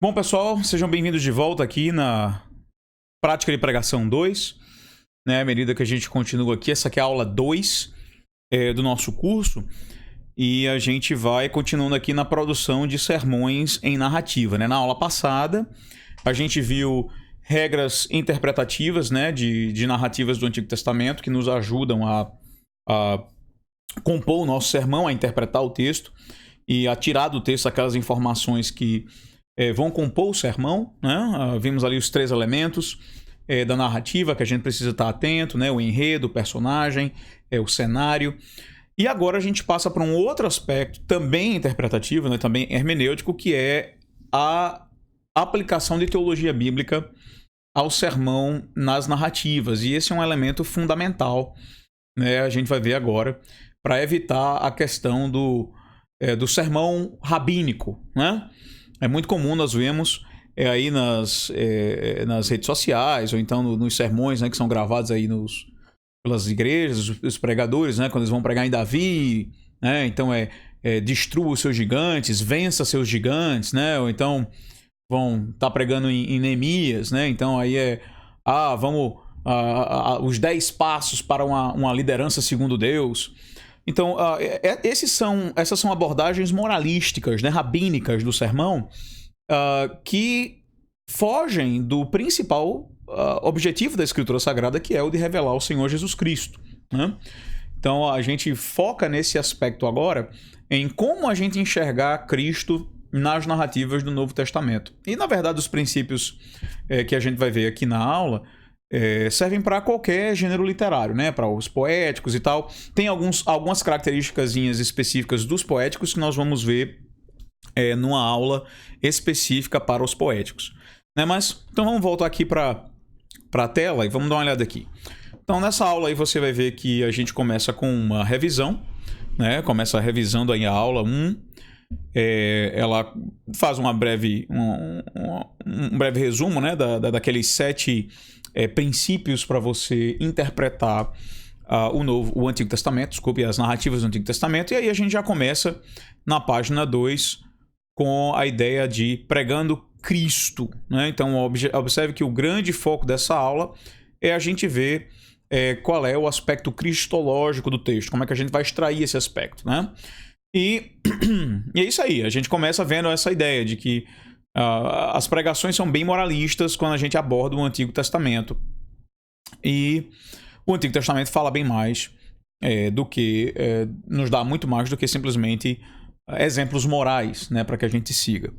Bom, pessoal, sejam bem-vindos de volta aqui na Prática de Pregação 2, né? À medida que a gente continua aqui, essa aqui é a aula 2 do nosso curso, e a gente vai continuando aqui na produção de sermões em narrativa, né? Na aula passada, a gente viu regras interpretativas, né, de narrativas do Antigo Testamento que nos ajudam a compor o nosso sermão, a interpretar o texto e a tirar do texto aquelas informações que vão compor o sermão, né? Vimos ali os 3 elementos da narrativa que a gente precisa estar atento, né? O enredo, o personagem, o cenário. E agora a gente passa para um outro aspecto também interpretativo, né? Também hermenêutico, que é a aplicação de teologia bíblica ao sermão nas narrativas. E esse é um elemento fundamental, né? A gente vai ver agora, para evitar a questão do sermão rabínico, né? É muito comum nós vemos aí nas redes sociais, ou então nos sermões, né, que são gravados aí pelas igrejas, os pregadores, né, quando eles vão pregar em Davi, né, então destrua os seus gigantes, vença seus gigantes, né, ou então vão estar pregando em Neemias, né, então aí vamos, os 10 passos para uma liderança segundo Deus. Então, essas são abordagens moralísticas, né, rabínicas do sermão, que fogem do principal objetivo da Escritura Sagrada, que é o de revelar o Senhor Jesus Cristo, né? Então, a gente foca nesse aspecto agora, em como a gente enxergar Cristo nas narrativas do Novo Testamento. E, na verdade, os princípios que a gente vai ver aqui na aula servem para qualquer gênero literário, né? Para os poéticos e tal. Tem algumas características específicas dos poéticos que nós vamos ver numa aula específica para os poéticos, né? Mas, então vamos voltar aqui para a tela e vamos dar uma olhada aqui. Então, nessa aula aí você vai ver que a gente começa com uma revisão, né? Começa revisando aí a aula 1. Ela faz um breve resumo, né? Daqueles 7 princípios para você interpretar o Antigo Testamento, desculpe, as narrativas do Antigo Testamento. E aí a gente já começa na página 2 com a ideia de pregando Cristo, né? Então observe que o grande foco dessa aula é a gente ver qual é o aspecto cristológico do texto, como é que a gente vai extrair esse aspecto, né? E é isso aí, a gente começa vendo essa ideia de que as pregações são bem moralistas quando a gente aborda o Antigo Testamento. E o Antigo Testamento fala bem mais do que... nos dá muito mais do que simplesmente exemplos morais, né, para que a gente siga.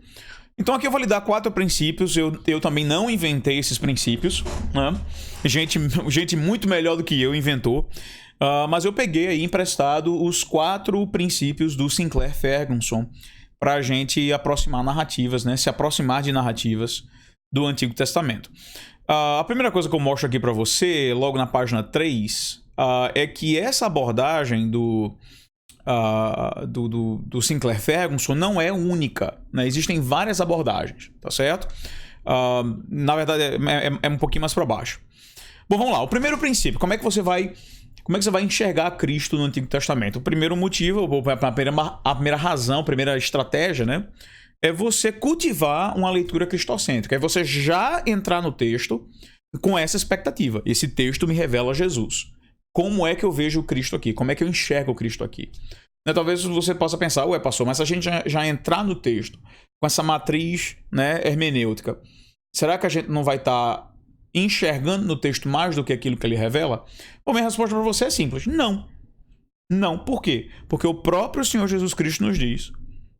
Então aqui eu vou lhe dar 4 princípios. Eu também não inventei esses princípios, né? Gente muito melhor do que eu inventou. Mas eu peguei aí emprestado os 4 princípios do Sinclair Ferguson para a gente aproximar narrativas, né? Se aproximar de narrativas do Antigo Testamento. A primeira coisa que eu mostro aqui para você, logo na página 3, é que essa abordagem do Sinclair Ferguson não é única, né? Existem várias abordagens, tá certo? Na verdade, é um pouquinho mais para baixo. Bom, vamos lá. O primeiro princípio, como é que você vai enxergar Cristo no Antigo Testamento? O primeiro motivo, a primeira razão, a primeira estratégia, né, é você cultivar uma leitura cristocêntrica. É você já entrar no texto com essa expectativa. Esse texto me revela Jesus. Como é que eu vejo o Cristo aqui? Como é que eu enxergo o Cristo aqui? Talvez você possa pensar, ué, pastor, mas se a gente já entrar no texto com essa matriz, né, hermenêutica, será que a gente não vai estar enxergando no texto mais do que aquilo que ele revela? Bom, minha resposta para você é simples. Não. Não. Por quê? Porque o próprio Senhor Jesus Cristo nos diz,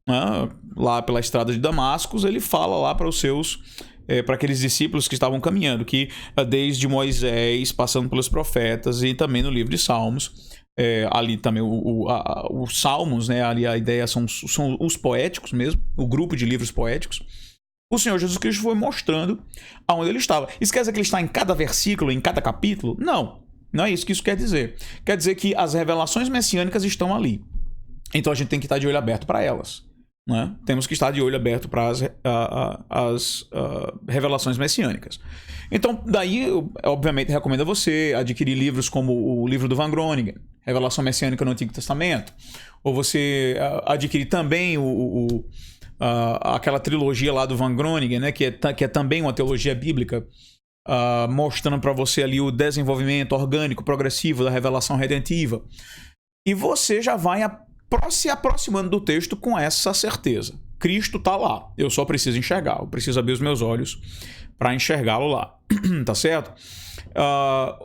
né, lá pela estrada de Damasco, ele fala lá para os seus... para aqueles discípulos que estavam caminhando, que desde Moisés, passando pelos profetas e também no livro de Salmos, ali também os Salmos, né, ali a ideia são os poéticos mesmo, o grupo de livros poéticos. O Senhor Jesus Cristo foi mostrando aonde ele estava. Isso quer dizer que ele está em cada versículo, em cada capítulo? Não, não é isso que isso quer dizer. Quer dizer que as revelações messiânicas estão ali. Então a gente tem que estar de olho aberto para elas, né? Temos que estar de olho aberto para as revelações messiânicas. Então, daí, eu, obviamente, recomendo a você adquirir livros como o livro do Van Groningen, Revelação Messiânica no Antigo Testamento, ou você adquirir também aquela trilogia lá do Van Groningen, né, que é também uma teologia bíblica, mostrando para você ali o desenvolvimento orgânico, progressivo da revelação redentiva. E você já vai se aproximando do texto com essa certeza. Cristo está lá, eu só preciso enxergar, eu preciso abrir os meus olhos para enxergá-lo lá, tá certo?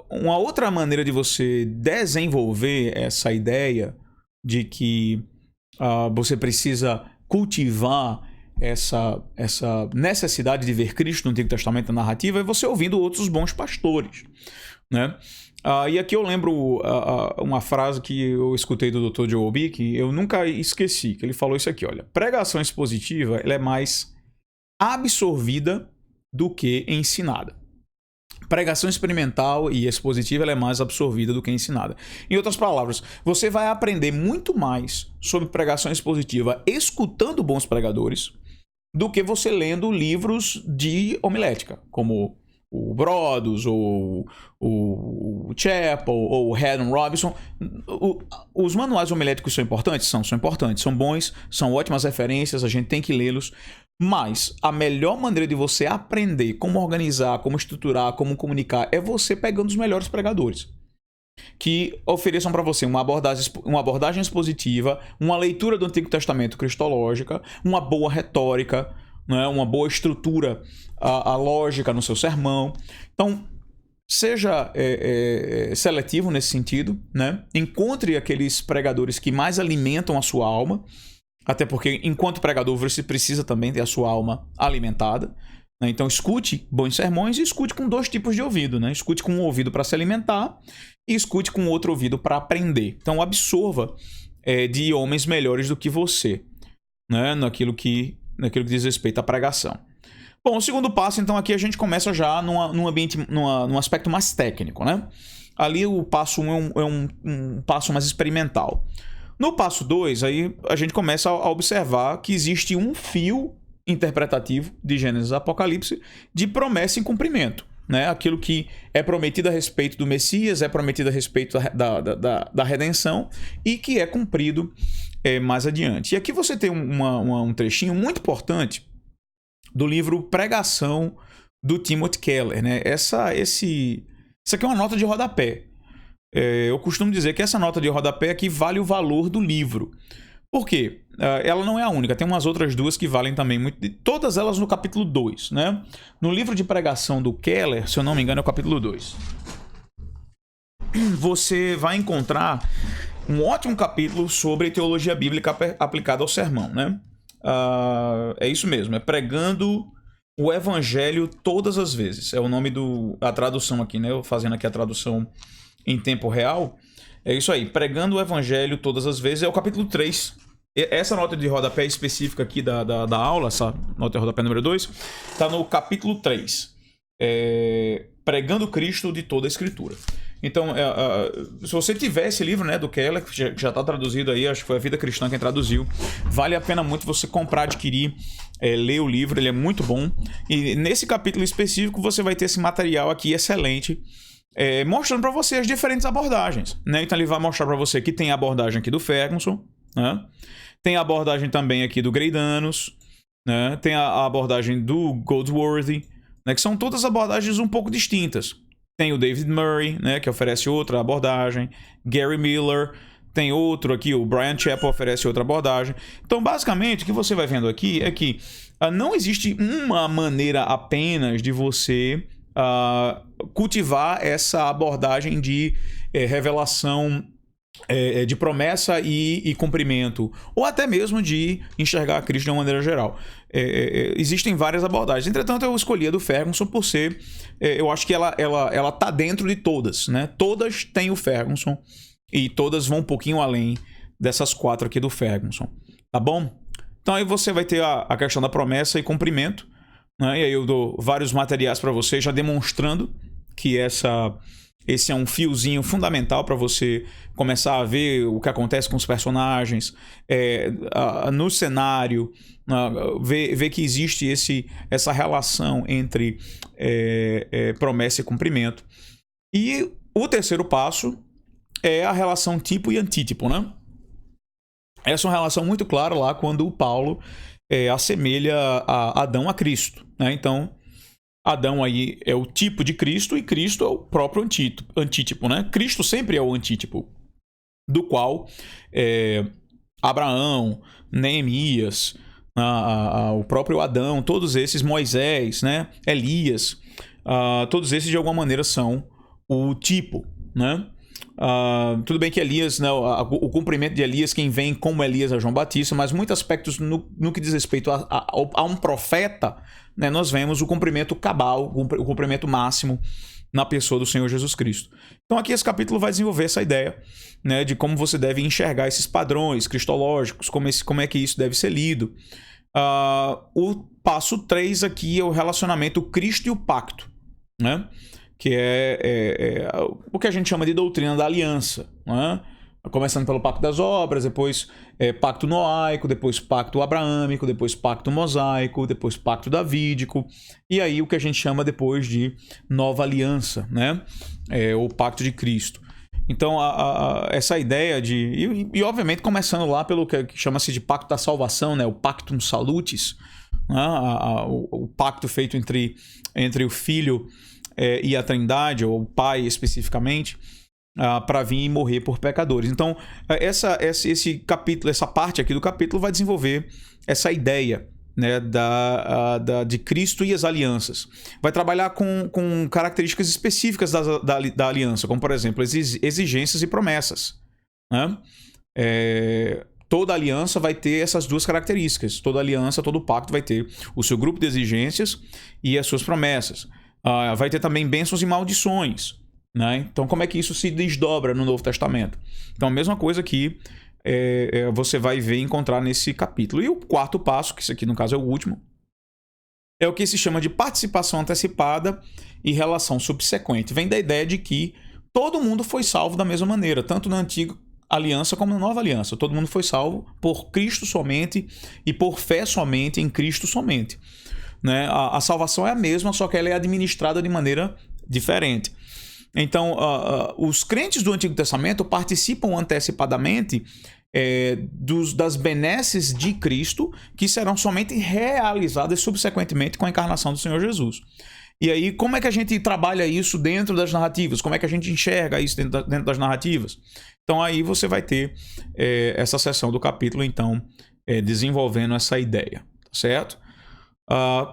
Uma outra maneira de você desenvolver essa ideia de que você precisa cultivar essa necessidade de ver Cristo no Antigo Testamento, na narrativa, é você ouvindo outros bons pastores, né? E aqui eu lembro uma frase que eu escutei do Dr. Joel Obi, que eu nunca esqueci, que ele falou isso aqui, olha: pregação expositiva, ela é mais absorvida do que ensinada. Pregação experimental e expositiva, ela é mais absorvida do que ensinada. Em outras palavras, você vai aprender muito mais sobre pregação expositiva escutando bons pregadores do que você lendo livros de homilética, como o Brodus, ou o Chapel, ou o Haddon Robinson. Os manuais homiléticos são importantes? São importantes, são bons, são ótimas referências, a gente tem que lê-los. Mas a melhor maneira de você aprender como organizar, como estruturar, como comunicar, é você pegando os melhores pregadores que ofereçam para você uma abordagem expositiva, uma leitura do Antigo Testamento cristológica, uma boa retórica, né, uma boa estrutura a lógica no seu sermão. Então, seja seletivo nesse sentido, né? Encontre aqueles pregadores que mais alimentam a sua alma, até porque, enquanto pregador, você precisa também ter a sua alma alimentada. Então, escute bons sermões e escute com dois tipos de ouvido, né? Escute com um ouvido para se alimentar e escute com outro ouvido para aprender. Então, absorva de homens melhores do que você, né? Naquilo que diz respeito à pregação. Bom, o segundo passo, então, aqui a gente começa já num aspecto mais técnico, né? Ali o passo 1 é um passo mais experimental. No passo 2, aí a gente começa a observar que existe um fio interpretativo de Gênesis e Apocalipse de promessa em cumprimento, né? Aquilo que é prometido a respeito do Messias, é prometido a respeito da redenção e que é cumprido mais adiante. E aqui você tem um trechinho muito importante do livro Pregação, do Timothy Keller, né? Isso aqui é uma nota de rodapé. Eu costumo dizer que essa nota de rodapé aqui vale o valor do livro. Por quê? Ela não é a única, tem umas outras duas que valem também muito, todas elas no capítulo 2, né? No livro de pregação do Keller, se eu não me engano, é o capítulo 2. Você vai encontrar um ótimo capítulo sobre teologia bíblica aplicada ao sermão, né? É isso mesmo, é Pregando o Evangelho Todas as Vezes. É o nome da tradução aqui, né? Eu fazendo aqui a tradução em tempo real. É isso aí, Pregando o Evangelho Todas as Vezes, é o capítulo 3. Essa nota de rodapé específica aqui da aula, essa nota de rodapé número 2, está no capítulo 3. Pregando Cristo de toda a Escritura. Então, se você tiver esse livro, né, do Keller, que já está traduzido aí, acho que foi a Vida Cristã quem traduziu, vale a pena muito você comprar, adquirir, ler o livro, ele é muito bom. E nesse capítulo específico você vai ter esse material aqui excelente, mostrando para você as diferentes abordagens, né? Então ele vai mostrar para você que tem a abordagem aqui do Ferguson, né? Tem a abordagem também aqui do Greidanos, né? Tem a abordagem do Goldsworthy, né? Que são todas abordagens um pouco distintas. Tem o David Murray, né, que oferece outra abordagem. Gary Miller, tem outro aqui, o Brian Chappell oferece outra abordagem. Então, basicamente, o que você vai vendo aqui é que não existe uma maneira apenas de você cultivar essa abordagem de revelação, de promessa e cumprimento, ou até mesmo de enxergar a Cristo de uma maneira geral. Existem várias abordagens. Entretanto, eu escolhi a do Ferguson por ser... eu acho que ela tá dentro de todas, né? Todas têm o Ferguson e todas vão um pouquinho além dessas 4 aqui do Ferguson. Tá bom? Então aí você vai ter a questão da promessa e cumprimento, né? E aí eu dou vários materiais para você, já demonstrando que esse é um fiozinho fundamental para você começar a ver o que acontece com os personagens, no cenário, ver que existe essa relação entre promessa e cumprimento. E o terceiro passo é a relação tipo e antítipo, né? Essa é uma relação muito clara lá quando o Paulo assemelha a Adão a Cristo, né? Então, Adão aí é o tipo de Cristo e Cristo é o próprio antítipo, né? Cristo sempre é o antítipo, do qual Abraão, Neemias, o próprio Adão, todos esses, Moisés, né? Elias, todos esses de alguma maneira são o tipo, né? Tudo bem que Elias, né, o cumprimento de Elias, quem vem como Elias é João Batista, mas muitos aspectos no que diz respeito a um profeta, né, nós vemos o cumprimento cabal, o cumprimento máximo na pessoa do Senhor Jesus Cristo. Então aqui esse capítulo vai desenvolver essa ideia, né, de como você deve enxergar esses padrões cristológicos, como é que isso deve ser lido. O passo 3 aqui é o relacionamento Cristo e o pacto, né? Que é o que a gente chama de doutrina da aliança, né? Começando pelo pacto das obras, depois pacto noaico, depois pacto abraâmico, depois pacto mosaico, depois pacto davídico, e aí o que a gente chama depois de nova aliança, né? O pacto de Cristo. Então, essa ideia de... E obviamente, começando lá pelo que chama-se de pacto da salvação, né? O pactum salutis, né? O pacto feito entre o Filho e a Trindade, ou o Pai especificamente, para vir e morrer por pecadores. Então, esse capítulo, essa parte aqui do capítulo vai desenvolver essa ideia, né, de Cristo e as alianças. Vai trabalhar com características específicas da aliança, como, por exemplo, exigências e promessas, né? Toda aliança vai ter essas duas características. Toda aliança, todo pacto vai ter o seu grupo de exigências e as suas promessas. Vai ter também bênçãos e maldições, né? Então, como é que isso se desdobra no Novo Testamento? Então, a mesma coisa que você vai ver e encontrar nesse capítulo. E o quarto passo, que isso aqui no caso é o último, é o que se chama de participação antecipada e relação subsequente. Vem da ideia de que todo mundo foi salvo da mesma maneira, tanto na antiga aliança como na nova aliança. Todo mundo foi salvo por Cristo somente e por fé somente em Cristo somente, né? A salvação é a mesma, só que ela é administrada de maneira diferente. Então, os crentes do Antigo Testamento participam antecipadamente das benesses de Cristo, que serão somente realizadas subsequentemente com a encarnação do Senhor Jesus. E aí, como é que a gente trabalha isso dentro das narrativas? Como é que a gente enxerga isso dentro das narrativas? Então, aí você vai ter essa seção do capítulo, então, desenvolvendo essa ideia, certo?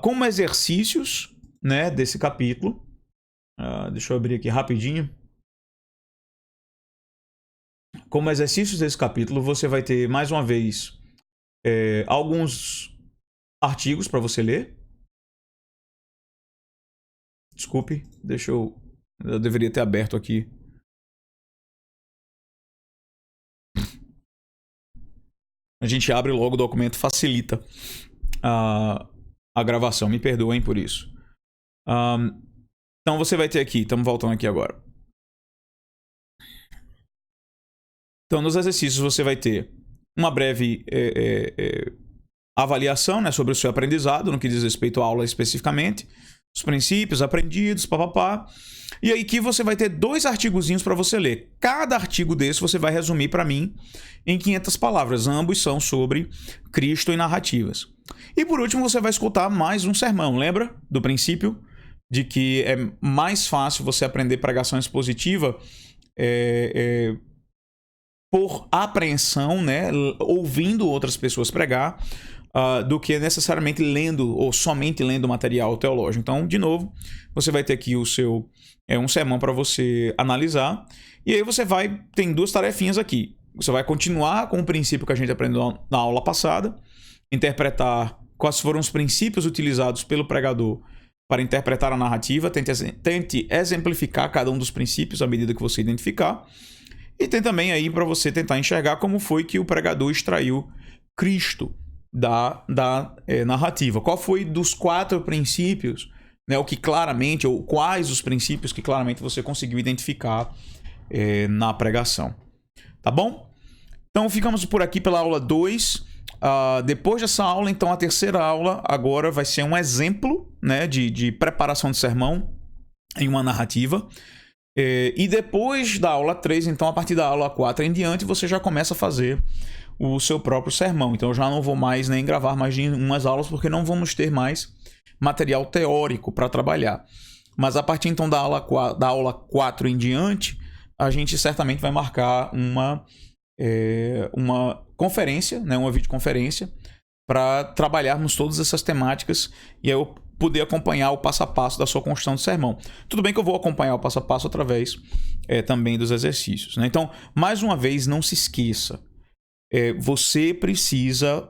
Como exercícios, né, desse capítulo, deixa eu abrir aqui rapidinho. Como exercícios desse capítulo, você vai ter, mais uma vez, alguns artigos para você ler. Desculpe, eu deveria ter aberto aqui. A gente abre logo o documento, facilita a gravação. Me perdoem por isso. Então você vai ter aqui, estamos voltando aqui agora. Então, nos exercícios você vai ter uma breve avaliação, né, sobre o seu aprendizado, no que diz respeito à aula especificamente, os princípios aprendidos, papapá. E aí que você vai ter 2 artigozinhos para você ler. Cada artigo desse você vai resumir para mim em 500 palavras. Ambos são sobre Cristo e narrativas. E por último você vai escutar mais um sermão. Lembra do princípio de que é mais fácil você aprender pregação expositiva por apreensão, né, ouvindo outras pessoas pregar, do que necessariamente lendo ou somente lendo material teológico. Então, de novo, você vai ter aqui o seu um sermão para você analisar. E aí você tem 2 tarefinhas aqui. Você vai continuar com o princípio que a gente aprendeu na aula passada, interpretar quais foram os princípios utilizados pelo pregador para interpretar a narrativa, tente exemplificar cada um dos princípios à medida que você identificar. E tem também aí para você tentar enxergar como foi que o pregador extraiu Cristo da narrativa. Qual foi dos 4 princípios, né, ou quais os princípios que claramente você conseguiu identificar na pregação. Tá bom? Então ficamos por aqui pela aula 2. Depois dessa aula, então, a terceira aula agora vai ser um exemplo, né, de preparação de sermão em uma narrativa. E depois da aula 3, então, a partir da aula 4 em diante, você já começa a fazer o seu próprio sermão. Então eu já não vou mais nem gravar mais de umas aulas, porque não vamos ter mais material teórico para trabalhar. Mas a partir então da aula 4 em diante, a gente certamente vai marcar uma conferência, né, uma videoconferência, para trabalharmos todas essas temáticas e eu poder acompanhar o passo a passo da sua construção de sermão. Tudo bem que eu vou acompanhar o passo a passo através também dos exercícios, né? Então, mais uma vez, não se esqueça. Você precisa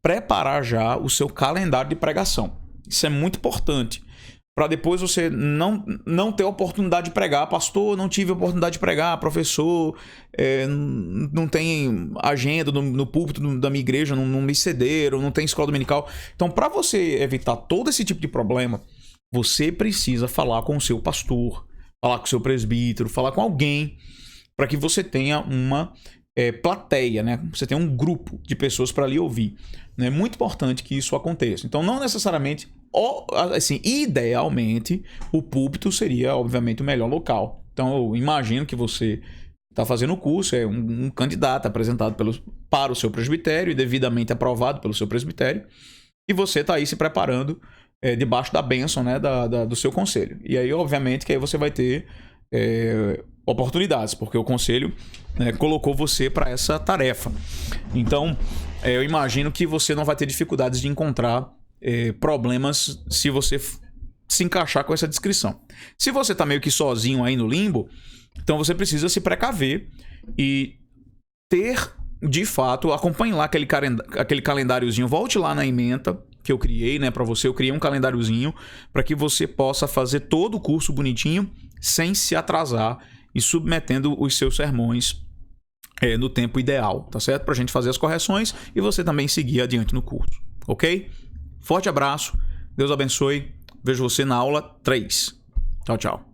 preparar já o seu calendário de pregação. Isso é muito importante. Para depois você não ter a oportunidade de pregar. Pastor, não tive a oportunidade de pregar. Professor, não tem agenda no púlpito da minha igreja, não me cederam, não tem escola dominical. Então, para você evitar todo esse tipo de problema, você precisa falar com o seu pastor, falar com o seu presbítero, falar com alguém, para que você tenha uma plateia, né? Você tenha um grupo de pessoas para lhe ouvir. É muito importante que isso aconteça. Então, não necessariamente... assim, idealmente, o púlpito seria, obviamente, o melhor local. Então, eu imagino que você está fazendo o curso, é um candidato apresentado para o seu presbitério e devidamente aprovado pelo seu presbitério, e você está aí se preparando debaixo da bênção, né, do seu conselho. E aí, obviamente, que aí você vai ter oportunidades, porque o conselho colocou você para essa tarefa. Então, eu imagino que você não vai ter dificuldades de encontrar problemas se você se encaixar com essa descrição. Se você está meio que sozinho aí no limbo, então você precisa se precaver e ter, de fato, acompanhe lá aquele calendáriozinho. Volte lá na ementa que eu criei, né, para você. Eu criei um calendáriozinho para que você possa fazer todo o curso bonitinho sem se atrasar e submetendo os seus sermões no tempo ideal, tá certo? Para a gente fazer as correções e você também seguir adiante no curso, ok? Forte abraço, Deus abençoe, vejo você na aula 3. Tchau, tchau.